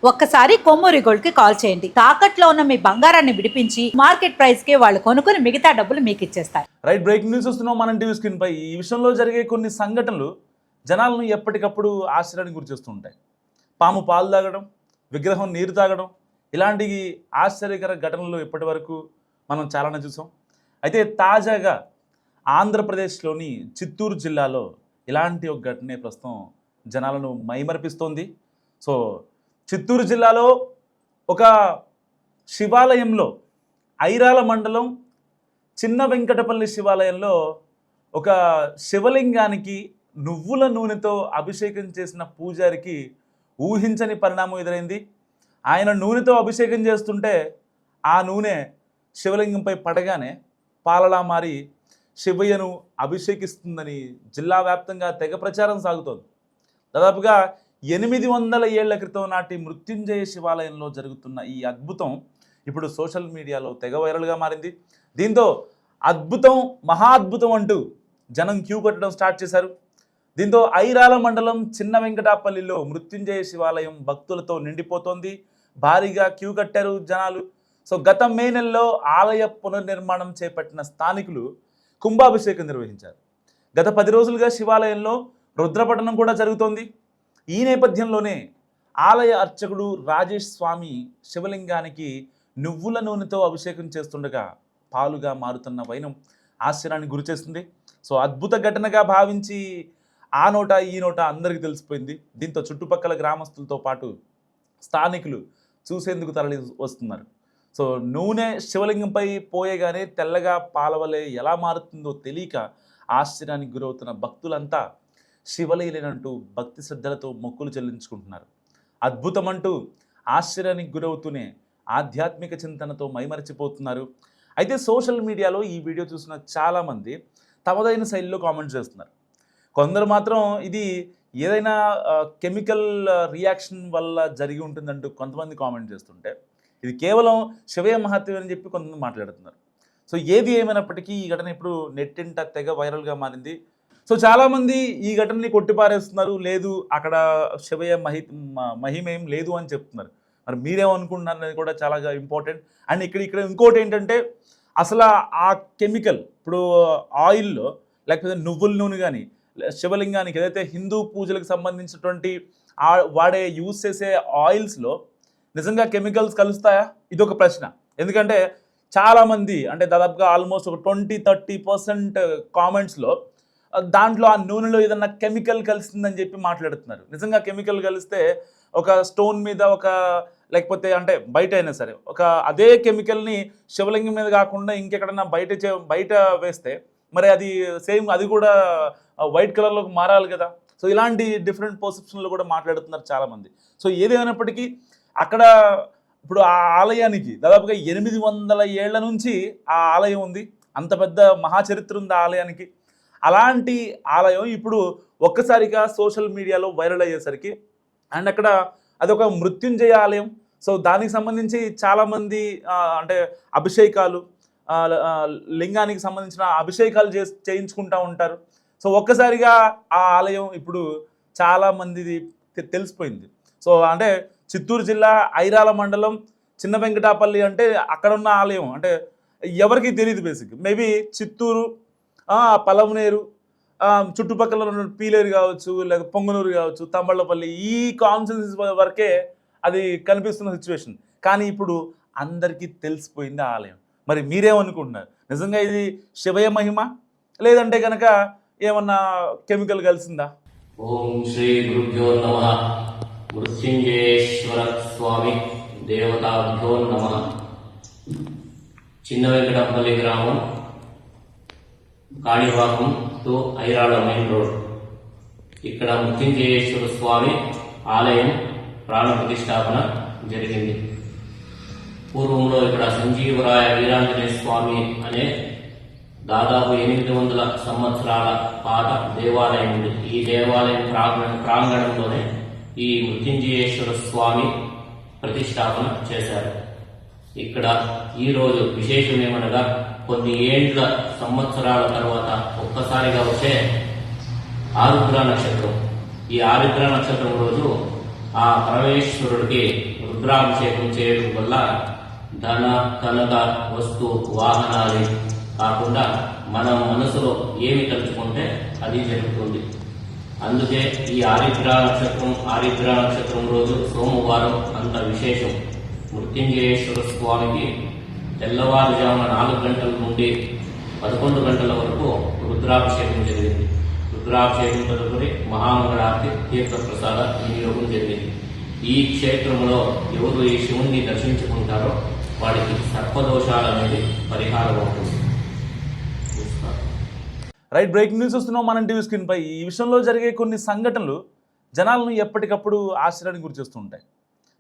ఒక్కసారి కొమ్మూరి గోల్డ్ కి కాల్ చేయండి. తాకట్లో ఉన్న మీ బంగారాన్ని విడిపించి మార్కెట్ ప్రైస్ కి వాళ్ళు కొనుక్కుని మిగతా డబ్బులు మీకు ఇచ్చేస్తారు. రైట్, బ్రేకింగ్ న్యూస్ వస్తున్నాం మనం టీవీ స్క్రీన్ పై. ఈ విషయంలో జరిగే కొన్ని సంఘటనలు జనాలను ఎప్పటికప్పుడు ఆశ్చర్యానికి గురిచేస్తూ ఉంటాయి. పాము పాలు తాగడం, విగ్రహం నీరు తాగడం, ఇలాంటి ఆశ్చర్యకర ఘటనలు ఇప్పటి వరకు మనం చాలానే చూసాం. అయితే తాజాగా ఆంధ్రప్రదేశ్లోని చిత్తూరు జిల్లాలో ఇలాంటి ఒక ఘటనే ప్రస్తుతం జనాలను మైమరిపిస్తోంది. సో చిత్తూరు జిల్లాలో ఒక శివాలయంలో, ఐరాల మండలం చిన్న వెంకటపల్లి శివాలయంలో ఒక శివలింగానికి నువ్వుల నూనెతో అభిషేకం చేసిన పూజారికి ఊహించని పరిణామం ఎదురైంది. ఆయన నూనెతో అభిషేకం చేస్తుంటే ఆ నూనె శివలింగంపై పడగానే పాలలా మారి శివయ్యను అభిషేకిస్తుందని జిల్లా వ్యాప్తంగా తెగ ప్రచారం సాగుతోంది. దాదాపుగా 800 ఏళ్ల క్రితం నాటి మృత్యుంజయ శివాలయంలో జరుగుతున్న ఈ అద్భుతం ఇప్పుడు సోషల్ మీడియాలో తెగ వైరల్గా మారింది. దీంతో అద్భుతం, మహాద్భుతం అంటూ జనం క్యూ కట్టడం స్టార్ట్ చేశారు. దీంతో ఐరాల మండలం చిన్న వెంకటాపల్లిలో మృత్యుంజయ శివాలయం భక్తులతో నిండిపోతోంది. భారీగా క్యూ కట్టారు జనాలు. సో గత మే నెలలో ఆలయ పునర్నిర్మాణం చేపట్టిన స్థానికులు కుంభాభిషేకం నిర్వహించారు. గత 10 రోజులుగా శివాలయంలో రుద్రపఠనం కూడా జరుగుతోంది. ఈ నేపథ్యంలోనే ఆలయ అర్చకుడు రాజేష్ స్వామి శివలింగానికి నువ్వుల నూనెతో అభిషేకం చేస్తుండగా పాలుగా మారుతున్న వైనం ఆశ్చర్యానికి గురిచేస్తుంది. సో అద్భుత ఘటనగా భావించి ఆ నోట ఈ నోట అందరికీ తెలిసిపోయింది. దీంతో చుట్టుపక్కల గ్రామస్తులతో పాటు స్థానికులు చూసేందుకు తరలి వస్తున్నారు. సో నూనె శివలింగంపై పోయగానే తెల్లగా పాలవలే ఎలా మారుతుందో తెలియక ఆశ్చర్యానికి గురవుతున్న భక్తులంతా శివలీలంటూ భక్తి శ్రద్ధలతో మొక్కులు చెల్లించుకుంటున్నారు. అద్భుతమంటూ ఆశ్చర్యానికి గురవుతూనే ఆధ్యాత్మిక చింతనతో మైమరిచిపోతున్నారు. అయితే సోషల్ మీడియాలో ఈ వీడియో చూసిన చాలామంది తమదైన శైలిలో కామెంట్స్ చేస్తున్నారు. కొందరు మాత్రం ఇది ఏదైనా కెమికల్ రియాక్షన్ వల్ల జరిగి ఉంటుందంటూ కొంతమంది కామెంట్ చేస్తుంటే, ఇది కేవలం శివయ్య మహత్యం అని చెప్పి కొంతమంది మాట్లాడుతున్నారు. సో ఏది ఏమైనప్పటికీ ఈ ఘటన ఇప్పుడు నెట్టింట తెగ వైరల్గా మారింది. సో చాలామంది ఈ ఘటనని కొట్టిపారేస్తున్నారు. లేదు, అక్కడ శివయ్య మహిమేం లేదు అని చెప్తున్నారు. మరి మీరేమనుకుంటున్నారు అనేది కూడా చాలా ఇంపార్టెంట్. అండ్ ఇక్కడ ఇంకోటి ఏంటంటే, అసలు ఆ కెమికల్ ఇప్పుడు ఆయిల్లో లేకపోతే నువ్వుల నూనె కానీ శివలింగానికి ఏదైతే హిందూ పూజలకు సంబంధించినటువంటి యూజ్ చేసే ఆయిల్స్లో నిజంగా కెమికల్స్ కలుస్తాయా? ఇదొక ప్రశ్న. ఎందుకంటే చాలామంది, అంటే దాదాపుగా ఆల్మోస్ట్ ఒక 20-30% కామెంట్స్లో దాంట్లో ఆ నూనెలో ఏదన్నా కెమికల్ కలిసిందని చెప్పి మాట్లాడుతున్నారు. నిజంగా కెమికల్ కలిస్తే ఒక స్టోన్ మీద లేకపోతే అంటే బయట అయినా సరే అదే కెమికల్ని శివలింగం మీద కాకుండా ఇంకెక్కడన్నా బయట వేస్తే మరి అది సేమ్, అది కూడా వైట్ కలర్లోకి మారాలి కదా. సో ఇలాంటి డిఫరెంట్ పర్సెప్షన్లో కూడా మాట్లాడుతున్నారు చాలామంది. సో ఏదేమైనప్పటికీ అక్కడ ఇప్పుడు ఆ ఆలయానికి దాదాపుగా 800 ఏళ్ల నుంచి ఆ ఆలయం ఉంది. అంత పెద్ద మహాచరిత్ర ఉంది ఆ ఆలయానికి. అలాంటి ఆలయం ఇప్పుడు ఒక్కసారిగా సోషల్ మీడియాలో వైరల్ అయ్యేసరికి, అండ్ అక్కడ అదొక మృత్యుంజయ ఆలయం. సో దానికి సంబంధించి చాలామంది అంటే అభిషేకాలు, లింగానికి సంబంధించిన అభిషేకాలు చేయించుకుంటూ ఉంటారు. సో ఒక్కసారిగా ఆ ఆలయం ఇప్పుడు చాలామందిది తెలిసిపోయింది. సో అంటే చిత్తూరు జిల్లా ఐరాల మండలం చిన్న వెంకటాపల్లి అంటే అక్కడ ఉన్న ఆలయం అంటే ఎవరికి తెలియదు. బేసిక్ మేబీ చిత్తూరు, పలమనేరు, చుట్టుపక్కల ఉన్న పీలేరు కావచ్చు, లేదా పొంగనూరు కావచ్చు, తంబళ్ళపల్లి, ఈ కాన్స్టిట్యున్సీస్ వరకే అది కనిపిస్తున్న సిచ్యువేషన్. కానీ ఇప్పుడు అందరికీ తెలిసిపోయింది ఆ ఆలయం. మరి మీరేమనుకుంటున్నారు? నిజంగా ఇది శివయ్య మహిమ, లేదంటే కనుక ఏమన్నా కెమికల్ కలిసిందా? ఓం శ్రీ గురుభ్యో నమః. మృత్యుంజయేశ్వర స్వామి దేవతాభ్యో నమః. చిన్న వెంకటపల్లి గ్రామం, కాణివాకం టు ఐరాల మెయిన్ రోడ్. ఇక్కడ మృత్యుంజయేశ్వర స్వామి ఆలయం ప్రాణ ప్రతిష్టాపన జరిగింది. పూర్వంలో ఇక్కడ సంజీవరాయ వీరాంజనేయ స్వామి అనే దాదాపు 800 సంవత్సరాల పాత దేవాలయం ఉంది. ఈ దేవాలయం ప్రాంగణంలోనే ఈ మృత్యుంజయేశ్వర స్వామి ప్రతిష్టాపన చేశారు. ఇక్కడ ఈరోజు విశేషం ఏమనగా, కొన్ని ఏండ్ల సంవత్సరాల తర్వాత ఒక్కసారిగా వచ్చే ఆరుద్ర నక్షత్రం. ఈ ఆరుద్ర నక్షత్రం రోజు ఆ పరమేశ్వరుడికి రుద్రాభిషేకం చేయడం వల్ల ధన కనక వస్తు వాహనాలు కాకుండా మన మనసులో ఏమి తలుచుకుంటే అది జరుగుతుంది. అందుకే ఈ ఆరిద్ర నక్షత్రం రోజు సోమవారం అంత విశేషం. మృత్యుంజయేశ్వర స్వామికి తెల్లవారుజామున 4 గంటల నుండి 11 గంటల వరకు రుద్రాభిషేకం జరిగింది. రుద్రాభిషేకం తదుపరి మహామంగళారతి తీర్థప్రసాద వినియోగం జరిగింది. ఈ క్షేత్రంలో ఎవరు ఈ శివుణ్ణి దర్శించుకుంటారో వాడికి సర్పదోషాలు అనేది పరిహారం అవుతుంది. రైట్, బ్రేకింగ్ న్యూస్ వస్తున్నాం మనం టీవీ స్క్రీన్ పై. ఈ విషయంలో జరిగే కొన్ని సంఘటనలు జనాలను ఎప్పటికప్పుడు ఆశ్చర్యానికి గురిచేస్తూ ఉంటాయి.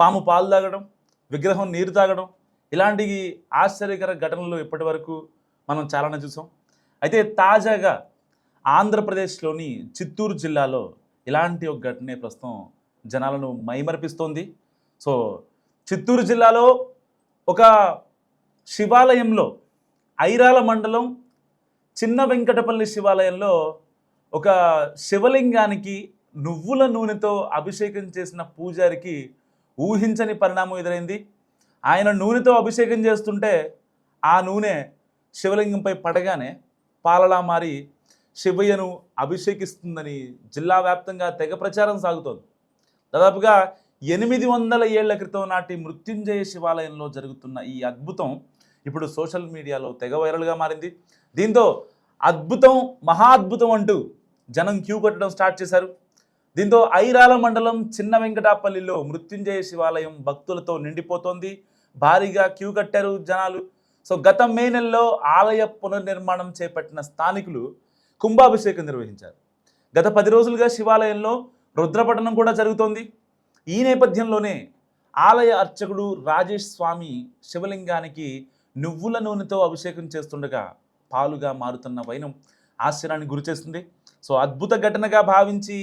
పాము పాలు తాగడం, విగ్రహం నీరు తాగడం, ఇలాంటి ఆశ్చర్యకర ఘటనలు ఇప్పటి వరకు మనం చాలానే చూసాం. అయితే తాజాగా ఆంధ్రప్రదేశ్లోని చిత్తూరు జిల్లాలో ఇలాంటి ఒక ఘటనే ప్రస్తుతం జనాలను మైమరిపిస్తోంది. సో చిత్తూరు జిల్లాలో ఒక శివాలయంలో, ఐరాల మండలం చిన్న వెంకటపల్లి శివాలయంలో ఒక శివలింగానికి నువ్వుల నూనెతో అభిషేకం చేసిన పూజారికి ఊహించని పరిణామం ఎదురైంది. ఆయన నూనెతో అభిషేకం చేస్తుంటే ఆ నూనె శివలింగంపై పడగానే పాలలా మారి శివయ్యను అభిషేకిస్తుందని జిల్లా వ్యాప్తంగా తెగ ప్రచారం సాగుతోంది. దాదాపుగా 800 ఏళ్ల క్రితం నాటి మృత్యుంజయ శివాలయంలో జరుగుతున్న ఈ అద్భుతం ఇప్పుడు సోషల్ మీడియాలో తెగ వైరల్గా మారింది. దీంతో అద్భుతం, మహా అద్భుతం అంటూ జనం క్యూ కట్టడం స్టార్ట్ చేశారు. దీంతో ఐరాల మండలం చిన్న వెంకటాపల్లిలో మృత్యుంజయ శివాలయం భక్తులతో నిండిపోతోంది. భారీగా క్యూ కట్టారు జనాలు. సో గత మే నెలలో ఆలయ పునర్నిర్మాణం చేపట్టిన స్థానికులు కుంభాభిషేకం నిర్వహించారు. గత 10 రోజులుగా శివాలయంలో రుద్రపఠనం కూడా జరుగుతోంది. ఈ నేపథ్యంలోనే ఆలయ అర్చకుడు రాజేష్ స్వామి శివలింగానికి నువ్వుల నూనెతో అభిషేకం చేస్తుండగా పాలుగా మారుతున్న వైనం ఆశ్చర్యానికి గురిచేస్తుంది. సో అద్భుత ఘటనగా భావించి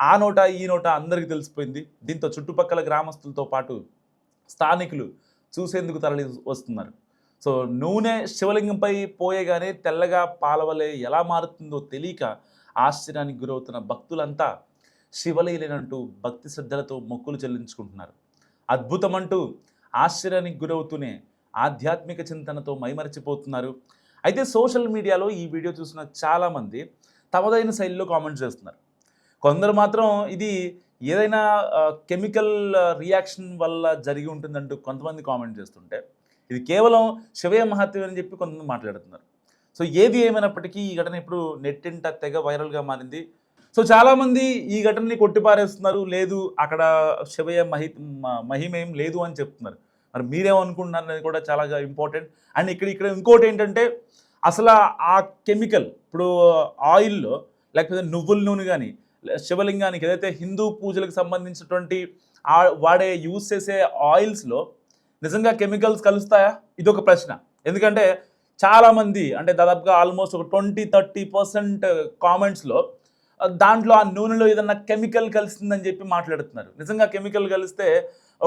ఆ నోట ఈ నోట అందరికీ తెలిసిపోయింది. దీంతో చుట్టుపక్కల గ్రామస్తులతో పాటు స్థానికులు చూసేందుకు తరలి వస్తున్నారు. సో నూనె శివలింగంపై పోయగానే తెల్లగా పాలవలే ఎలా మారుతుందో తెలియక ఆశ్చర్యానికి గురవుతున్న భక్తులంతా శివలీలనంటూ భక్తి శ్రద్ధలతో మొక్కులు చెల్లించుకుంటున్నారు. అద్భుతమంటూ ఆశ్చర్యానికి గురవుతూనే ఆధ్యాత్మిక చింతనతో మైమరిచిపోతున్నారు. అయితే సోషల్ మీడియాలో ఈ వీడియో చూసిన చాలామంది తమదైన శైలిలో కామెంట్స్ చేస్తున్నారు. కొందరు మాత్రం ఇది ఏదైనా కెమికల్ రియాక్షన్ వల్ల జరిగి ఉంటుందంటూ కొంతమంది కామెంట్ చేస్తుంటే, ఇది కేవలం శివయ్య మహత్యం అని చెప్పి కొంతమంది మాట్లాడుతున్నారు. సో ఏది ఏమైనప్పటికీ ఈ ఘటన ఇప్పుడు నెట్టింట తెగ వైరల్గా మారింది. సో చాలామంది ఈ ఘటనని కొట్టిపారేస్తున్నారు, లేదు అక్కడ శివయ్య మహిమేం లేదు అని చెప్తున్నారు. మరి మీరేమనుకుంటున్నారు అనేది కూడా చాలా ఇంపార్టెంట్. అండ్ ఇక్కడ ఇంకోటి ఏంటంటే, అసలు ఆ కెమికల్ ఇప్పుడు ఆయిల్లో లేకపోతే నువ్వుల నూనె కానీ శివలింగానికి ఏదైతే హిందూ పూజలకు సంబంధించినటువంటి యూజ్ చేసే ఆయిల్స్లో నిజంగా కెమికల్స్ కలుస్తాయా? ఇదొక ప్రశ్న. ఎందుకంటే చాలామంది అంటే దాదాపుగా ఆల్మోస్ట్ ఒక 20-30% కామెంట్స్లో దాంట్లో ఆ నూనెలో ఏదన్నా కెమికల్ కలిసిందని చెప్పి మాట్లాడుతున్నారు. నిజంగా కెమికల్ కలిస్తే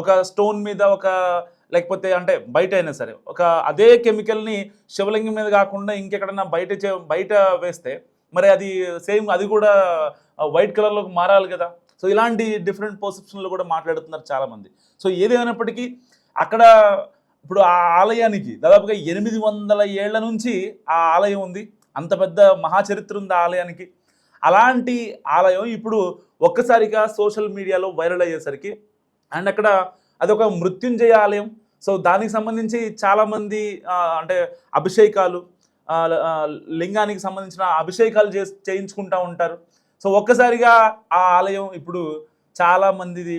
ఒక స్టోన్ మీద లేకపోతే అంటే బయట అయినా సరే ఒక అదే కెమికల్ని శివలింగం మీద కాకుండా ఇంకెక్కడన్నా బయట వేస్తే మరి అది సేమ్ అది కూడా వైట్ కలర్లోకి మారాలి కదా. సో ఇలాంటి డిఫరెంట్ పర్సెప్షన్లో కూడా మాట్లాడుతున్నారు చాలామంది. సో ఏదేమైనప్పటికీ అక్కడ ఇప్పుడు ఆ ఆలయానికి దాదాపుగా 800 ఏళ్ల నుంచి ఆ ఆలయం ఉంది. అంత పెద్ద మహాచరిత్ర ఉంది ఆ ఆలయానికి. అలాంటి ఆలయం ఇప్పుడు ఒక్కసారిగా సోషల్ మీడియాలో వైరల్ అయ్యేసరికి అండ్ అక్కడ అదొక మృత్యుంజయ ఆలయం. సో దానికి సంబంధించి చాలామంది అంటే అభిషేకాలు లింగానికి సంబంధించిన అభిషేకాలు చేయించుకుంటూ ఉంటారు. సో ఒక్కసారిగా ఆ ఆలయం ఇప్పుడు చాలామందిది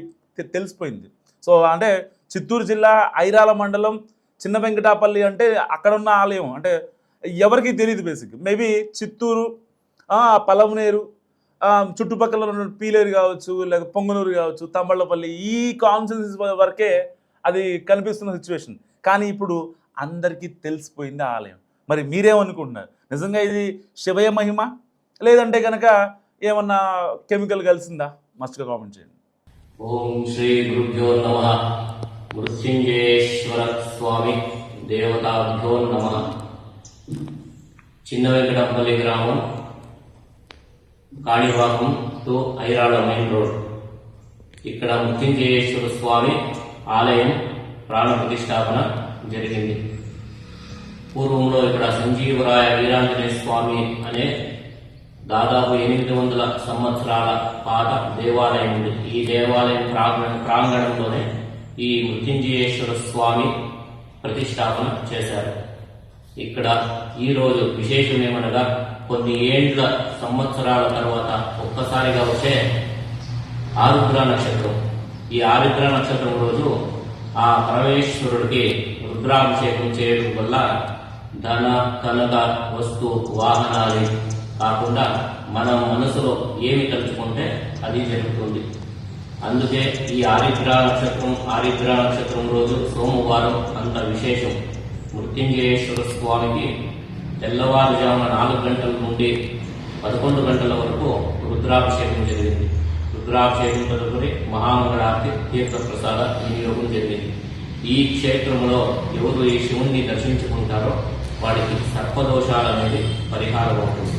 తెలిసిపోయింది. సో అంటే చిత్తూరు జిల్లా ఐరాల మండలం చిన్న వెంకటాపల్లి అంటే అక్కడ ఉన్న ఆలయం అంటే ఎవరికి తెలియదు. బేసిక్ మేబీ చిత్తూరు, పలమనేరు, చుట్టుపక్కల ఉన్న పీలేరు కావచ్చు, లేదా పొంగనూరు కావచ్చు, తంబళ్ళపల్లి ఈ కాన్స్టిట్యున్సీస్ వరకే అది కనిపిస్తున్న సిచ్యువేషన్. కానీ ఇప్పుడు అందరికీ తెలిసిపోయింది ఆ ఆలయం. మరి మీరేమనుకుంటున్నారు? నిజంగా ఇది శివయ్య మహిమ లేదంటే కనుక ఏమన్నా కెమికల్ కలిసిందా? మస్ట్గా కామెంట్ చేయండి. ఓం శ్రీ గురుభ్యో నమః. మృత్యుంజయేశ్వర స్వామి దేవతాభ్యో నమః. చిన్న వెంకటపల్లి గ్రామం, కాణివాకం టు ఐరాళ మెయిన్ రోడ్. ఇక్కడ మృత్యుంజయేశ్వర స్వామి ఆలయం ప్రాణ ప్రతిష్టాపన జరిగింది. పూర్వంలో ఇక్కడ సంజీవరాయ వీరాంజనేయ స్వామి అనే దాదాపు 800 సంవత్సరాల పాత దేవాలయం ఉంది. ఈ దేవాలయం ప్రాంగణంలోనే ఈ మృత్యుంజయేశ్వర స్వామి ప్రతిష్టాపన చేశారు. ఇక్కడ ఈ రోజు విశేషం ఏమనగా కొన్ని ఏండ్ల సంవత్సరాల తర్వాత ఒక్కసారిగా వచ్చే ఆరుద్ర నక్షత్రం. ఈ ఆరుద్ర నక్షత్రం రోజు ఆ పరమేశ్వరుడికి రుద్రాభిషేకం చేయడం వల్ల ధన కనక వస్తు వాహనాలు కాకుండా మన మనసులో ఏమి తలుచుకుంటే అది జరుగుతుంది. అందుకే ఈ ఆరుద్ర నక్షత్రం రోజు సోమవారం అంత విశేషం. మృత్యుంజయేశ్వర స్వామికి తెల్లవారుజామున 4 గంటల నుండి 11 గంటల వరకు రుద్రాభిషేకం జరిగింది. రుద్రాభిషేకం తదుపరి మహామంగళారతి తీర్థప్రసాద వినియోగం జరిగింది. ఈ క్షేత్రంలో ఎవరు ఈ శివుణ్ణి దర్శించుకుంటారో వాడికి సర్పదోషాలు అనేది పరిహారం అవుతుంది.